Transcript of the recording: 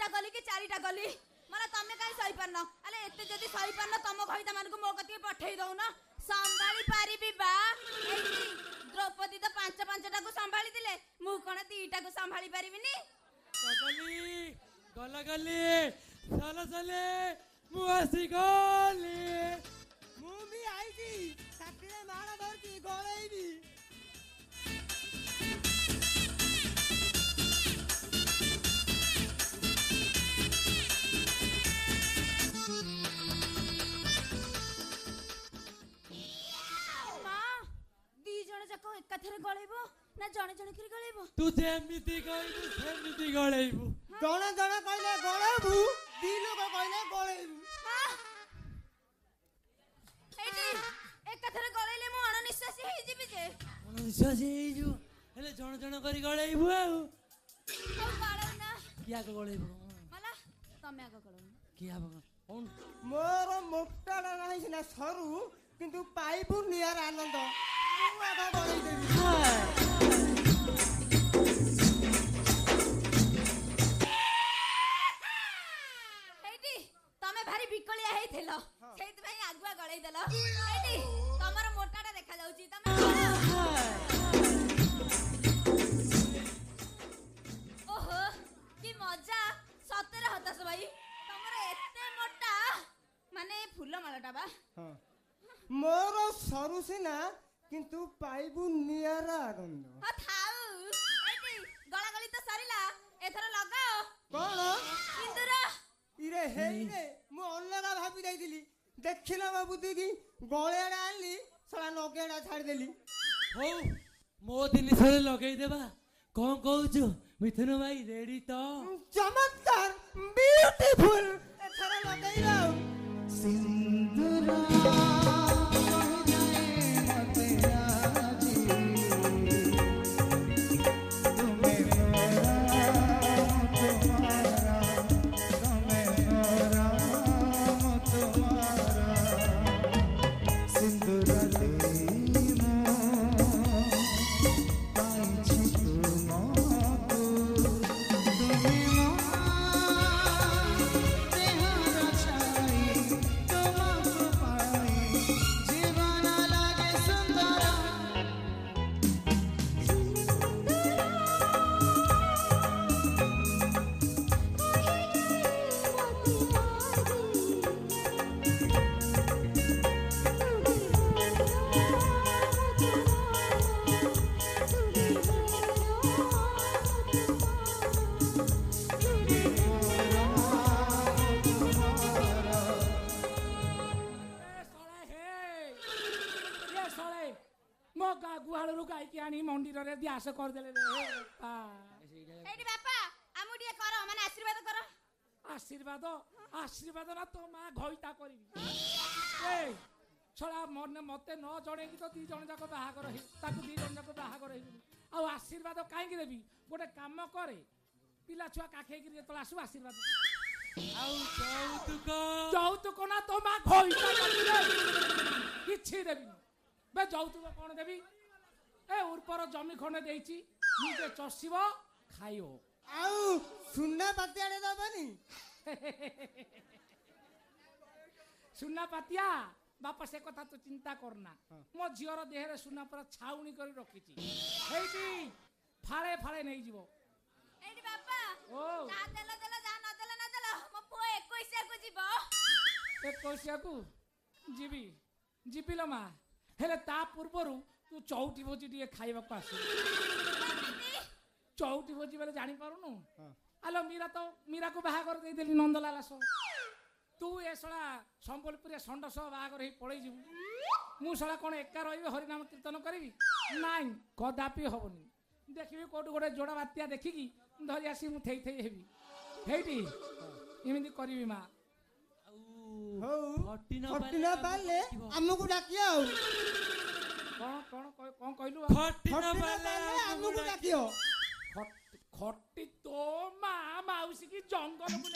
तीनटा गली कि चारिटा गली मला तमे काई सही परन अले एते जदी सही परन तम खइता मानको मो कति पठेई दउ न संभाली पारिबी बा एई द्रौपदी तो पांच पांचटा को संभाली दिले मु कोन तीटा को संभाली पारिबिनी गली गला गली साला साले मु आसी गली मु भी आईची साकले माळा धरती गळैबी एकाथरे गळैबो ना जणे जणे करी गळैबो तू जेमिति गळैबु सेमिति गळैबु जणे जणे कहले गळैबु दी लोक कहले गळैबु एटी एकाथरे गळैले मु अणनिश्वासी हेइ जिबि जे अणनिश्वासी हेइ जो हेले जण जण करी गळैबु आउ गळौ ना किया को गळैबु मला तमे आगो गळौ किया बग कोन मोर मोटाडा नाही सिना सरू किंतु पाइबु नियर आनंद मु आगा गळै देबी हेटी तमे भारी बिकलिया हेइथेलो सेइत भाई आगुआ गळै देलो हेटी तमरो मोटाडा देखा जाउची तमे ओहो की मजा सतेरे हतास भाई तमरो एते मोटा माने फूल मालाटा बा हां मोर सरू सिना किंतु पाइबु नियर आनंद हा थाउ हेटी गळा गळी तो सरिला एथरा लगाओ कोन सिंदूर इरे हेइ रे मु अलगा भाबी जाईतिली देखिला बाबू दीदी गळेडा आली सला नगेडा छाड़ देली हो मो दिन सरे लगेई देबा कोन कहउछु मिथुन भाई रेडी तो चमत्कार ब्यूटीफुल एथरा लगेई राव सिंदूरा द्यास कर देले रे एटी बापा आमु डिए करो माने आशीर्वाद करो आशीर्वाद आशीर्वाद ना तो मां घइता करबी ए छला मन मते न जणे की तो दी जण जाक बाहा कर हे ताकू दी जण जाक बाहा कर हे आ आशीर्वाद काहे की देबी गोटे काम करे पिला छुआ काखे की तो आसु आशीर्वाद आउ जौतुक ना तो मां घइता करबी किछि देबी बे जौतुक कोन देबी ए उर्पर जमी खंडे देइची निजे चसिबो खाइयो आउ सुन्ना पातियाडे दबनी सुन्ना पातिया बापा से कथा तो चिंता करना मो झियर देहरे सुन्ना पर छाउनी करी रखिची हेइटी फाळे फाळे नै जीवो एटी बापा ओ जा देला देला जा न देला न देला मो पो 21 को जीवो 21 को जीवी जीपिलो मा हेले ता पूर्वरु तू चौटी भोजी दिए खाइबा को आसी चौटी भोजी बेले जानि पारुनु आलो मीरा को बाहा कर दे देली नंदलाल सो तू ए सळा संबलपुरी संड सो बाहा कर हे पळै जिवु मु सळा कोन एका रहिबे हरि नाम कीर्तन करबी नाइ कदापि होबनी देखिबी कोट गोटे जोड़ा बात्या देखिकी धरि आसी मु थेई थेई हेबी हेइटी इमिति करबी मा हो फटिना पाले हमकु डाकियो कौन कहलु फटिना पाले हमकु डाकियो खट्टी तो माँ माउसी की जंगल को